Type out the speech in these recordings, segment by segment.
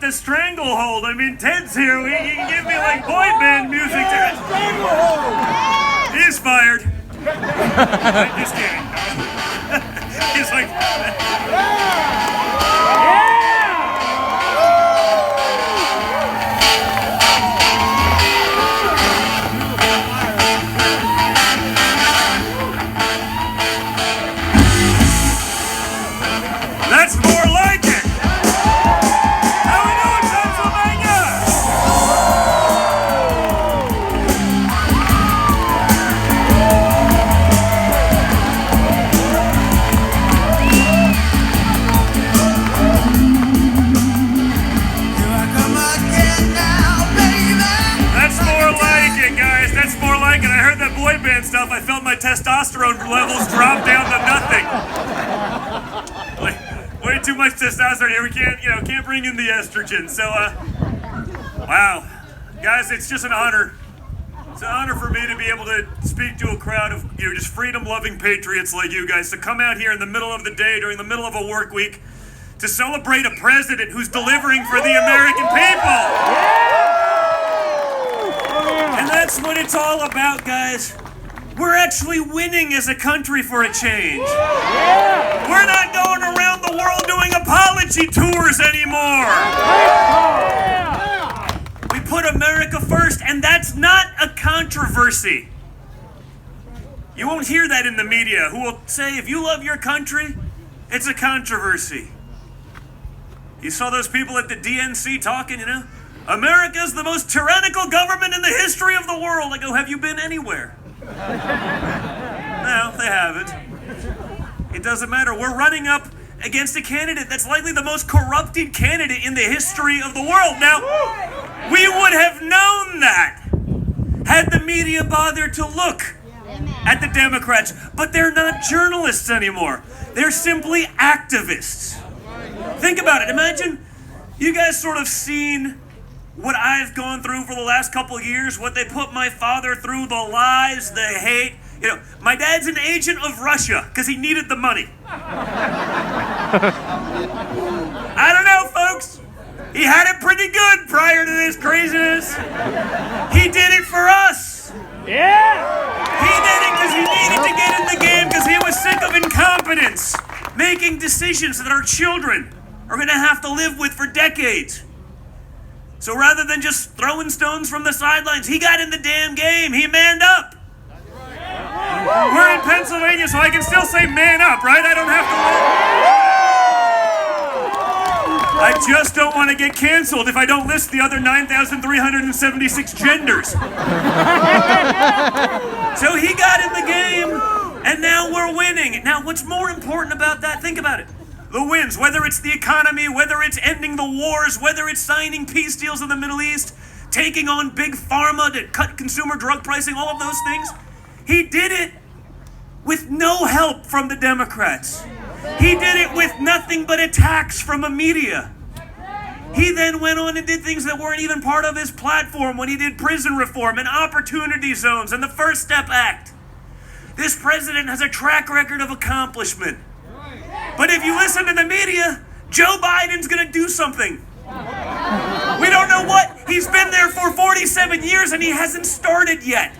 the stranglehold. I mean, Ted's here. You can give me like boy band music. Stranglehold. He's fired. Just kidding. He's like. That's more like it. How we doing, Pennsylvania? That's more like it, guys. That's more like it. I heard that boy band stuff. I felt my testosterone levels drop down to nothing. Way too much testosterone here. We can't bring in the estrogen. So, wow. Guys, it's just an honor. It's an honor for me to be able to speak to a crowd of, just freedom-loving patriots like you guys, to come out here in the middle of the day, during the middle of a work week, to celebrate a president who's delivering for the American people. And that's what it's all about, guys. We're actually winning as a country for a change. We're not going around the world doing apology tours anymore. We put America first, and that's not a controversy. You won't hear that in the media, who will say, if you love your country, it's a controversy. You saw those people at the DNC talking, America's the most tyrannical government in the history of the world. I go, have you been anywhere? No, they haven't. It doesn't matter. We're running up against a candidate that's likely the most corrupted candidate in the history of the world. Now, we would have known that had the media bothered to look at the Democrats. But they're not journalists anymore. They're simply activists. Think about it. Imagine you guys sort of seen what I've gone through for the last couple of years, what they put my father through, the lies, the hate. My dad's an agent of Russia because he needed the money. I don't know, folks. He had it pretty good prior to this craziness. He did it for us. Yeah! He did it because he needed to get in the game because he was sick of incompetence, making decisions that our children are going to have to live with for decades. So rather than just throwing stones from the sidelines, he got in the damn game. He manned up. We're in Pennsylvania, so I can still say man up, right? I don't have to. I just don't want to get canceled if I don't list the other 9,376 genders. So he got in the game, and now we're winning. Now, what's more important about that? Think about it. The wins, whether it's the economy, whether it's ending the wars, whether it's signing peace deals in the Middle East, taking on big pharma to cut consumer drug pricing, all of those things. He did it with no help from the Democrats. He did it with nothing but attacks from the media. He then went on and did things that weren't even part of his platform when he did prison reform and opportunity zones and the First Step Act. This president has a track record of accomplishment. But if you listen to the media, Joe Biden's going to do something. We don't know what. He's been there for 47 years and he hasn't started yet.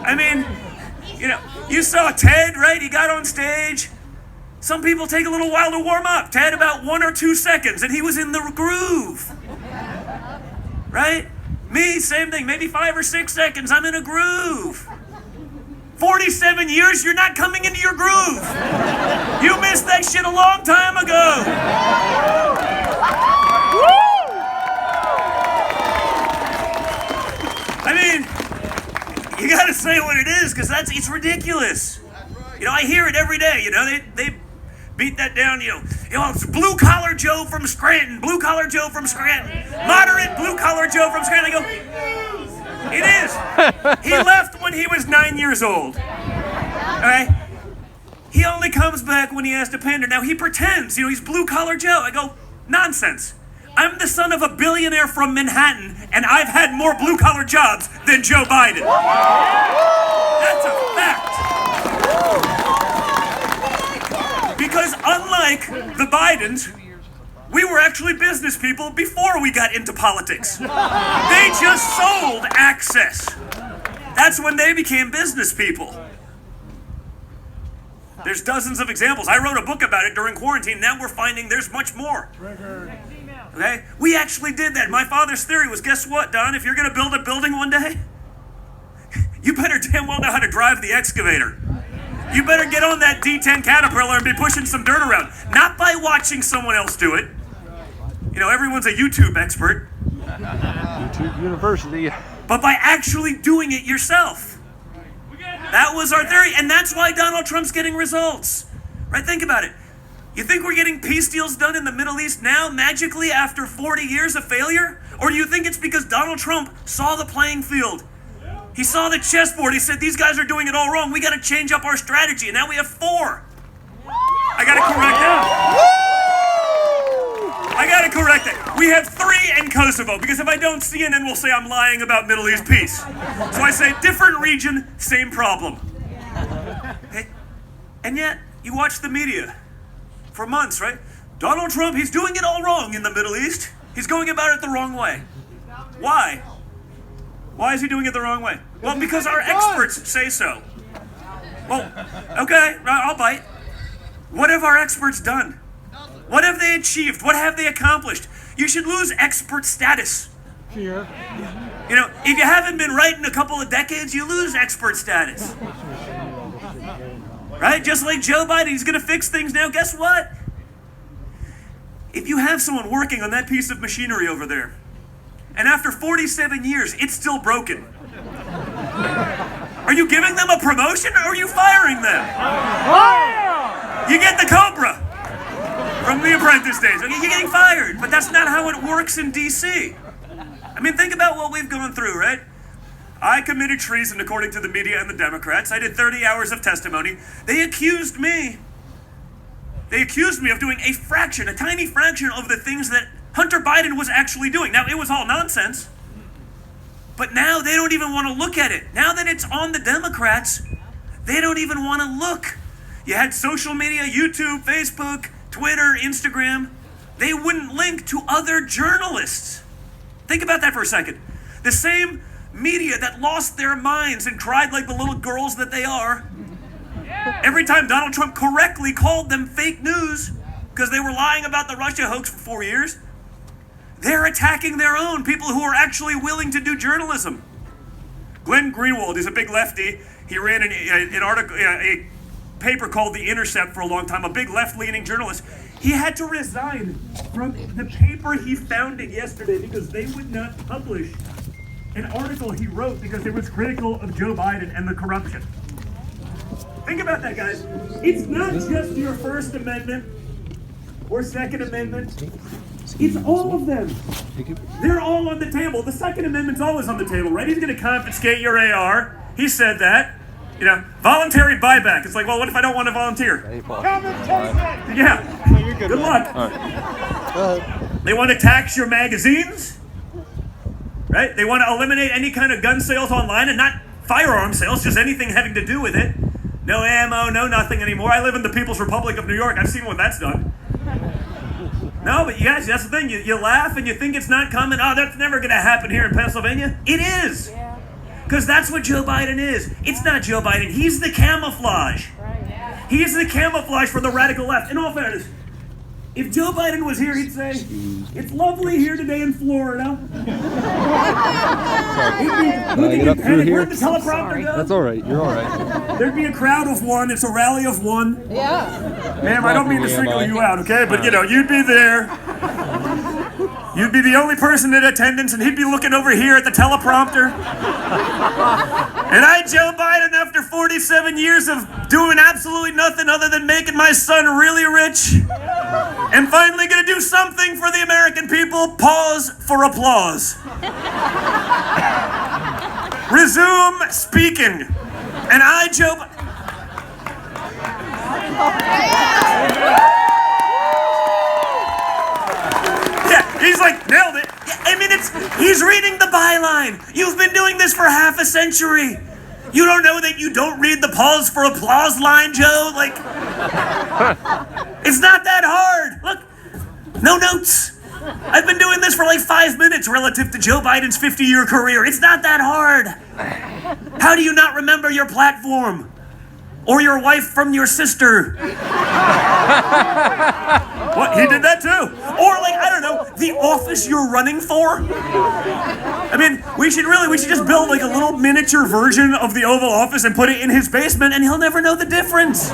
I mean, you saw Ted, right? He got on stage. Some people take a little while to warm up. Ted, about 1 or 2 seconds, and he was in the groove. Right? Me, same thing. Maybe 5 or 6 seconds, I'm in a groove. 47 years, you're not coming into your groove. You missed that shit a long time ago. I mean, you gotta say what it is, because it's ridiculous. I hear it every day. They beat that down. It's blue collar Joe from Scranton, blue collar Joe from Scranton, moderate blue collar Joe from Scranton. I go, it is. He left when he was 9 years old. All right? He only comes back when he has to pander. Now, he pretends, he's blue-collar Joe. I go, nonsense. I'm the son of a billionaire from Manhattan, and I've had more blue-collar jobs than Joe Biden. That's a fact. Because unlike the Bidens, We were actually business people before we got into politics. They just sold access. That's when they became business people. There's dozens of examples. I wrote a book about it during quarantine. Now we're finding there's much more. Okay? We actually did that. My father's theory was, guess what, Don? If you're going to build a building one day, you better damn well know how to drive the excavator. You better get on that D10 Caterpillar and be pushing some dirt around. Not by watching someone else do it. You know, everyone's a YouTube expert. YouTube University. But by actually doing it yourself. That was our theory, and that's why Donald Trump's getting results. Right? Think about it. You think we're getting peace deals done in the Middle East now, magically, after 40 years of failure? Or do you think it's because Donald Trump saw the playing field? He saw the chessboard. He said, these guys are doing it all wrong. We got to change up our strategy. And now we have 4. I got to correct that. I got to correct it. We have 3 in Kosovo, because if I don't, CNN will say I'm lying about Middle East peace. So I say different region, same problem. Okay? And yet, you watch the media for months, right? Donald Trump, he's doing it all wrong in the Middle East. He's going about it the wrong way. Why? Why is he doing it the wrong way? Well, because our experts say so. Well, okay, I'll bite. What have our experts done? What have they achieved? What have they accomplished? You should lose expert status. Here. You know, if you haven't been right in a couple of decades, you lose expert status. Right? Just like Joe Biden, he's going to fix things now. Guess what? If you have someone working on that piece of machinery over there, and after 47 years, it's still broken, are you giving them a promotion or are you firing them? You get the Cobra from The Apprentice days. Okay, you're getting fired, but that's not how it works in D.C. I mean, think about what we've gone through, right? I committed treason according to the media and the Democrats. I did 30 hours of testimony. They accused me of doing a tiny fraction of the things that Hunter Biden was actually doing. Now, it was all nonsense, but now they don't even want to look at it. Now that it's on the Democrats, they don't even want to look. You had social media, YouTube, Facebook, Twitter, Instagram. They wouldn't link to other journalists. Think about that for a second. The same media that lost their minds and cried like the little girls that they are every time Donald Trump correctly called them fake news because they were lying about the Russia hoax for 4 years. They're attacking their own people who are actually willing to do journalism. Glenn Greenwald is a big lefty. He ran an article, a paper called The Intercept for a long time, a big left-leaning journalist. He had to resign from the paper he founded yesterday because they would not publish an article he wrote because it was critical of Joe Biden and the corruption. Think about that, guys. It's not just your First Amendment or Second Amendment. It's all of them. They're all on the table. The Second Amendment's always on the table, right? He's going to confiscate your AR. He said that. You know, voluntary buyback. It's like, well, what if I don't want to volunteer? Come and take it! Yeah. Good luck. Right. They want to tax your magazines. Right? They want to eliminate any kind of gun sales online, and not firearm sales, just anything having to do with it. No ammo, no nothing anymore. I live in the People's Republic of New York. I've seen what that's done. No, but you guys, that's the thing. You laugh and you think it's not coming. Oh, that's never going to happen here in Pennsylvania. It is. Because that's what Joe Biden is. It's not Joe Biden. He's the camouflage. He's the camouflage for the radical left. In all fairness, if Joe Biden was here, he'd say, it's lovely here today in Florida. He'd be panic. Where'd the teleprompter go? That's all right. You're all right. There'd be a crowd of one. It's a rally of one. Yeah. Ma'am, I don't mean to single you out, okay? But, you know, you'd be there. You'd be the only person in attendance, and he'd be looking over here at the teleprompter. And I, Joe Biden, after 47 years of doing absolutely nothing other than making my son really rich, am finally going to do something for the American people. Pause for applause. Resume speaking. And I, Joe Biden... He's like, nailed it. I mean, he's reading the byline. You've been doing this for half a century. You don't know that you don't read the pause for applause line, Joe? Like, it's not that hard. Look, No notes. I've been doing this for like 5 minutes relative to Joe Biden's 50-year career. It's not that hard. How do you not remember your platform? Or your wife from your sister? What? He did that too. Or like, I don't know, the office you're running for? I mean, we should just build like a little miniature version of the Oval Office and put it in his basement and he'll never know the difference.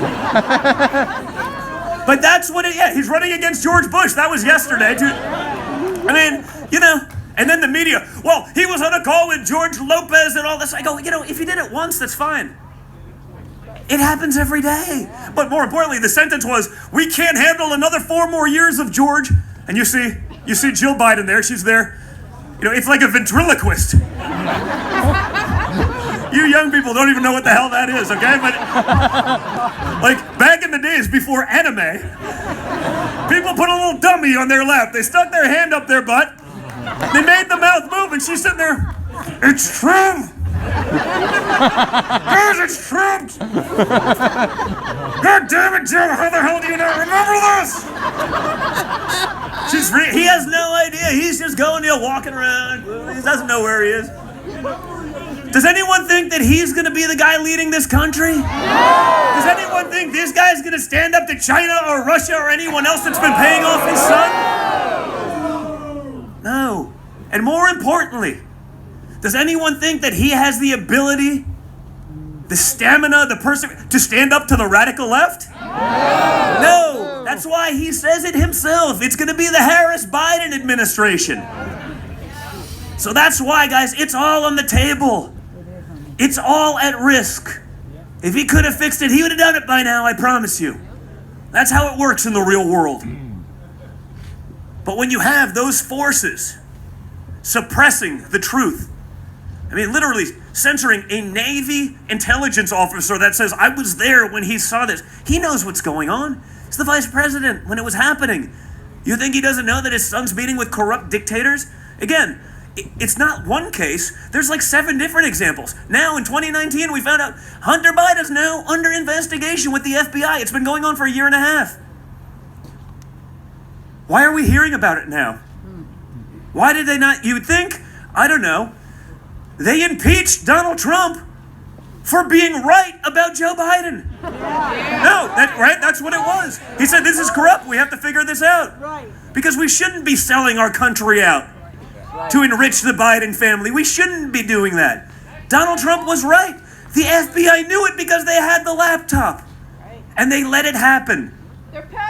But that's what he's running against George Bush. That was yesterday. I mean, and then the media, well, he was on a call with George Lopez and all this. I go, if you did it once, that's fine. It happens every day. But more importantly, the sentence was, we can't handle another 4 more years of George. And you see Jill Biden there. She's there. It's like a ventriloquist. You young people don't even know what the hell that is, okay? But like back in the days before anime, people put a little dummy on their lap. They stuck their hand up their butt. They made the mouth move, and she's sitting there. It's true. Guys, it's Trump! God damn it, Jill! How the hell do you not remember this? He has no idea. He's just going walking around. He doesn't know where he is. Does anyone think that he's going to be the guy leading this country? Does anyone think this guy's going to stand up to China or Russia or anyone else that's been paying off his son? No. And more importantly, does anyone think that he has the ability, the stamina, to stand up to the radical left? No. That's why he says it himself. It's going to be the Harris-Biden administration. So that's why, guys, it's all on the table. It's all at risk. If he could have fixed it, he would have done it by now, I promise you. That's how it works in the real world. But when you have those forces suppressing the truth, I mean, literally censoring a Navy intelligence officer that says, I was there when he saw this. He knows what's going on. He's the vice president when it was happening. You think he doesn't know that his son's meeting with corrupt dictators? Again, it's not one case. There's like 7 different examples. Now, in 2019, we found out Hunter Biden's now under investigation with the FBI. It's been going on for 1.5 years. Why are we hearing about it now? Why did they not? You would think, I don't know, they impeached Donald Trump for being right about Joe Biden. No, that's what it was. He said, this is corrupt. We have to figure this out. Because we shouldn't be selling our country out to enrich the Biden family. We shouldn't be doing that. Donald Trump was right. The FBI knew it because they had the laptop. And they let it happen.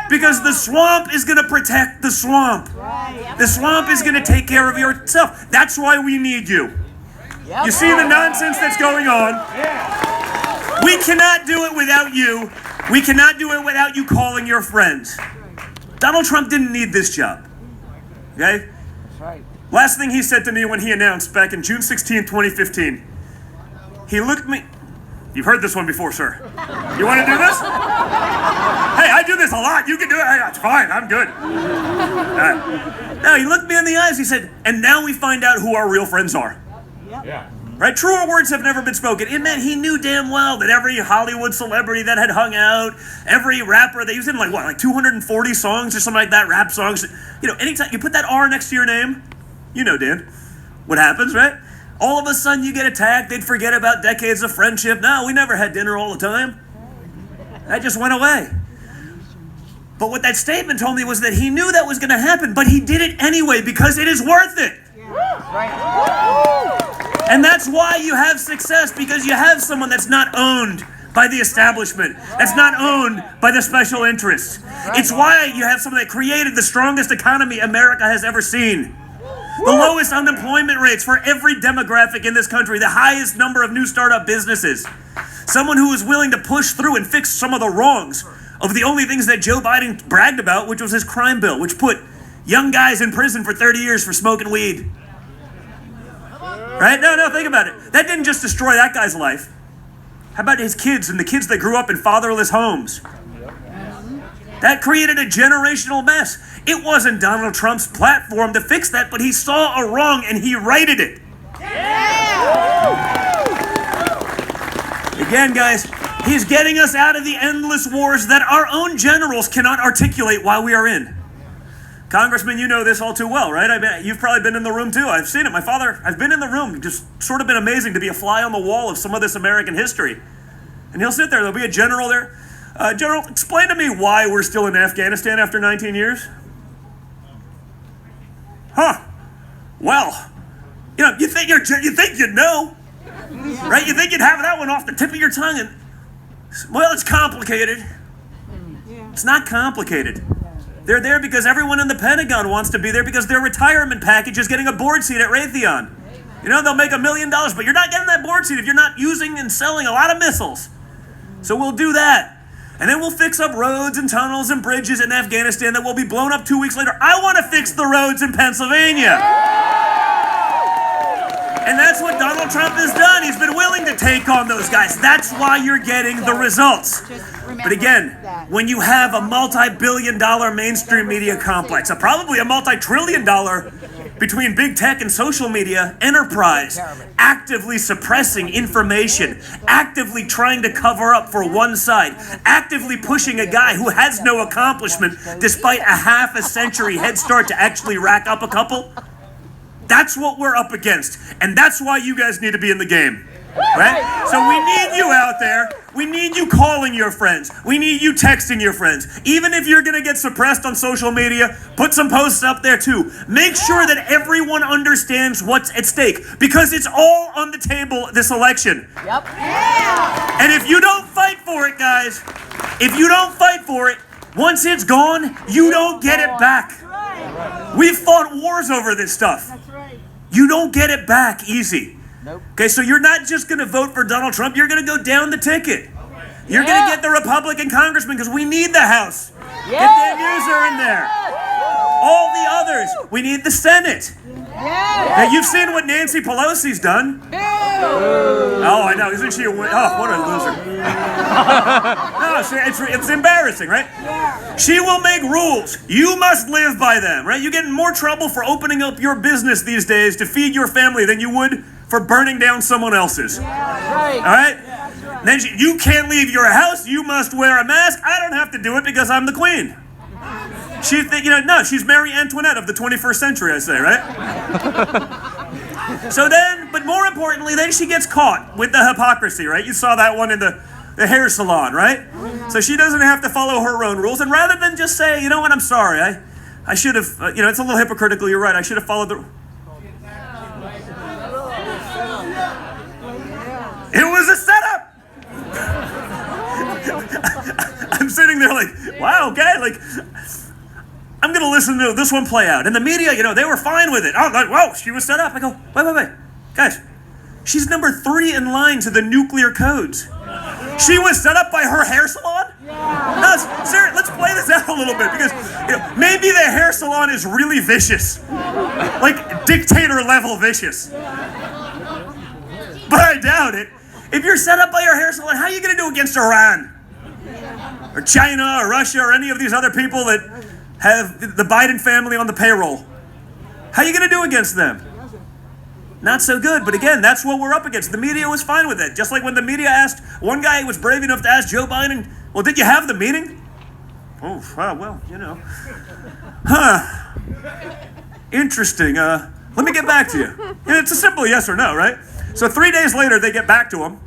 Because the swamp is going to protect the swamp. The swamp is going to take care of yourself. That's why we need you. You see the nonsense that's going on? We cannot do it without you. We cannot do it without you calling your friends. Donald Trump didn't need this job. Okay? Last thing he said to me when he announced back in June 16, 2015, he looked at me. You've heard this one before, sir. You want to do this? Hey, I do this a lot. You can do it. It's fine. I'm good. No, he looked me in the eyes. He said, and now we find out who our real friends are. Yeah. Right? Truer words have never been spoken. It meant he knew damn well that every Hollywood celebrity that had hung out, every rapper, he was in like 240 songs or something like that, rap songs. Anytime you put that R next to your name, Dan, what happens, right? All of a sudden you get attacked. They'd forget about decades of friendship. No, we never had dinner all the time. That just went away. But what that statement told me was that he knew that was going to happen, but he did it anyway because it is worth it. And that's why you have success, because you have someone that's not owned by the establishment, that's not owned by the special interests. It's why you have someone that created the strongest economy America has ever seen. The lowest unemployment rates for every demographic in this country, the highest number of new startup businesses. Someone who is willing to push through and fix some of the wrongs of the only things that Joe Biden bragged about, which was his crime bill, which put young guys in prison for 30 years for smoking weed. Right? No, think about it. That didn't just destroy that guy's life. How about his kids and the kids that grew up in fatherless homes? That created a generational mess. It wasn't Donald Trump's platform to fix that, but he saw a wrong and he righted it. Again, guys, he's getting us out of the endless wars that our own generals cannot articulate why we are in. Congressman, you know this all too well, right? I bet you've probably been in the room too. I've seen it. I've been in the room. Just sort of been amazing to be a fly on the wall of some of this American history. And he'll sit there. There'll be a general there. General, explain to me why we're still in Afghanistan after 19 years. Huh? Well, you think you know, right? You think you'd have that one off the tip of your tongue, and well, it's complicated. It's not complicated. They're there because everyone in the Pentagon wants to be there because their retirement package is getting a board seat at Raytheon. They'll make $1 million, but you're not getting that board seat if you're not using and selling a lot of missiles. So we'll do that. And then we'll fix up roads and tunnels and bridges in Afghanistan that will be blown up 2 weeks later. I want to fix the roads in Pennsylvania. And that's what Donald Trump has done. He's been willing to take on those guys. That's why you're getting the results. But again, when you have a multi-billion-dollar mainstream media complex, probably a multi-trillion-dollar between big tech and social media enterprise, actively suppressing information, actively trying to cover up for one side, actively pushing a guy who has no accomplishment despite a half a century head start to actually rack up a couple, that's what we're up against. And that's why you guys need to be in the game. Right? So we need you out there. We need you calling your friends. We need you texting your friends. Even if you're going to get suppressed on social media, put some posts up there too. Make sure that everyone understands what's at stake because it's all on the table this election. Yep. Yeah. And if you don't fight for it, guys, if you don't fight for it, once it's gone, you don't get it back. We've fought wars over this stuff. That's right. You don't get it back easy. Nope. Okay, so you're not just going to vote for Donald Trump. You're going to go down the ticket. You're going to get the Republican congressman because we need the House. Get Dan User in there. All the others. We need the Senate. Now, you've seen what Nancy Pelosi's done. Oh, I know. Isn't she a win? Oh, what a loser. No, it's embarrassing, right? She will make rules. You must live by them, right? You get in more trouble for opening up your business these days to feed your family than you would for burning down someone else's. All right? Then you can't leave your house. You must wear a mask. I don't have to do it because I'm the queen. She's Marie Antoinette of the 21st century, I say, right? So then, but more importantly, then she gets caught with the hypocrisy, right? You saw that one in the hair salon, right? So she doesn't have to follow her own rules. And rather than just say, you know what, I'm sorry, I should have, it's a little hypocritical, you're right, I should have followed the... It was a setup! I'm sitting there like, wow, okay, I'm going to listen to this one play out. And the media, they were fine with it. Oh, whoa, she was set up. I go, wait. Guys, she's number 3 in line to the nuclear codes. She was set up by her hair salon? No, seriously, let's play this out a little bit because maybe the hair salon is really vicious. Like dictator level vicious. But I doubt it. If you're set up by your hair salon, how are you going to do against Iran? Or China or Russia or any of these other people that have the Biden family on the payroll? How are you going to do against them? Not so good, but again, that's what we're up against. The media was fine with it. Just like when the media asked, one guy was brave enough to ask Joe Biden, well, did you have the meeting? Oh, well, Huh. Interesting. Let me get back to you. It's a simple yes or no, right? So 3 days later, they get back to him.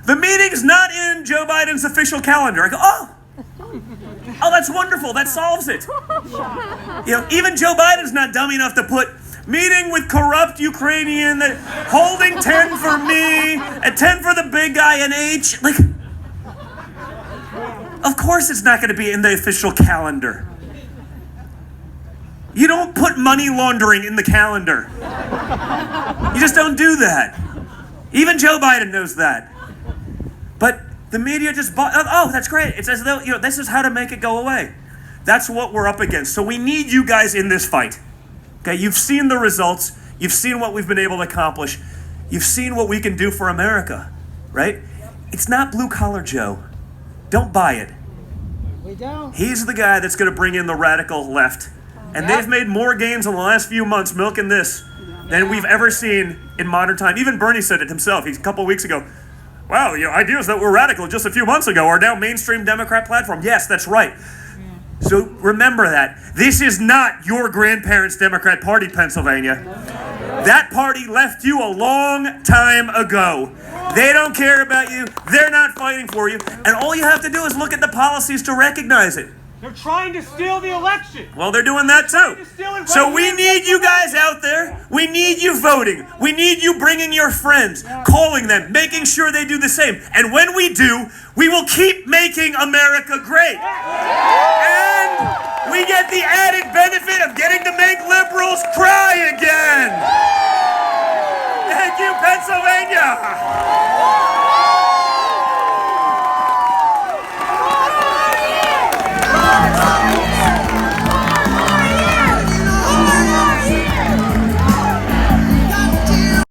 The meeting's not in Joe Biden's official calendar. I go, oh, that's wonderful. That solves it. Even Joe Biden's not dumb enough to put meeting with corrupt Ukrainian, holding 10 for me, and 10 for the big guy, and H. Of course it's not going to be in the official calendar. You don't put money laundering in the calendar. You just don't do that. Even Joe Biden knows that. But the media just bought, oh, that's great. It's as though, this is how to make it go away. That's what we're up against. So we need you guys in this fight. Okay, you've seen the results. You've seen what we've been able to accomplish. You've seen what we can do for America, right? It's not blue-collar Joe. Don't buy it. We don't. He's the guy that's going to bring in the radical left. And they've made more gains in the last few months milking this than we've ever seen in modern time. Even Bernie said it himself. A couple of weeks ago. Wow, ideas that were radical just a few months ago are now mainstream Democrat platform. Yes, that's right. So remember that. This is not your grandparents' Democrat Party, Pennsylvania. That party left you a long time ago. They don't care about you. They're not fighting for you. And all you have to do is look at the policies to recognize it. They're trying to steal the election. Well, they're doing that too. So we need you guys out there. We need you voting. We need you bringing your friends, calling them, making sure they do the same. And when we do, we will keep making America great. And we get the added benefit of getting to make liberals cry again. Thank you, Pennsylvania.